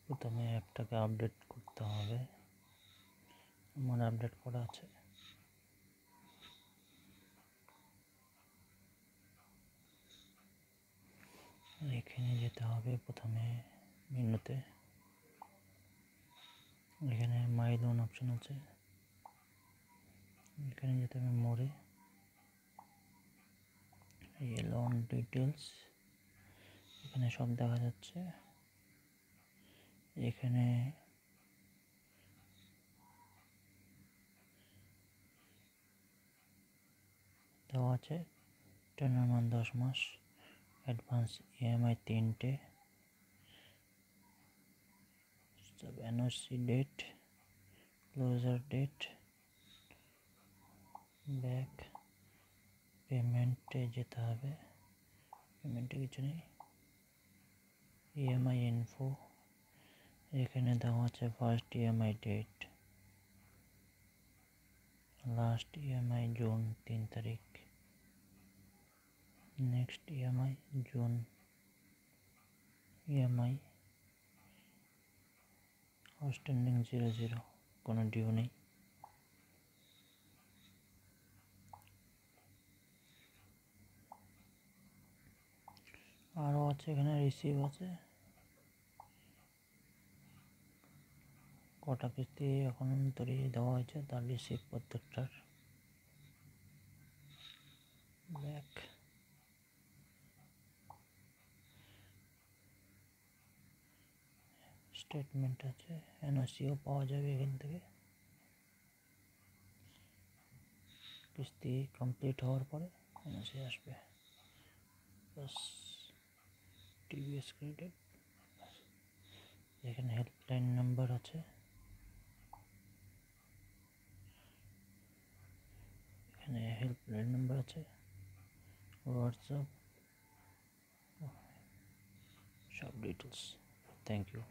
প্রথমে অ্যাপটাকে আপডেট করতে হবে। আমার আপডেট করা আছে। এখানে যেতে হবে প্রথমে মেনুতে, এখানে মাই লোন অপশন আছে, এখানে যেতে হবে মোরে, এই লোন ডিটেলস এখানে সব দেখা যাচ্ছে। এখানে দেওয়া আছে টেনার মান 10 মাস, অ্যাডভান্স ইএমআই 3টে, NOC date, closure date, back, পেমেন্টে যেতে হবে, পেমেন্টে কিছু নেই, ইএমআই ইনফো, এখানে দেওয়া আছে first EMI date, last EMI June 3 তারিখ, next EMI June, EMI outstanding 00, কোনো ডিউ নেই। আরও আছে এখানে রিসিভ আছে, কটা কিস্তি এখন তৈরি দেওয়া হয়েছে তার রিসিভ প্রত্যেকটার। ব্যাক, স্টেটমেন্ট আছে, এনওসিও পাওয়া যাবে এখান থেকে। কিস্তি কমপ্লিট হওয়ার পরে এনওসি আসবে। বাস, টিভিএস ক্রেডিট। এখানে হেল্পলাইন নাম্বার আছে, এখানে হেল্পলাইন নাম্বার আছে, হোয়াটসঅ্যাপ, সব ডিটেলস। Thank you.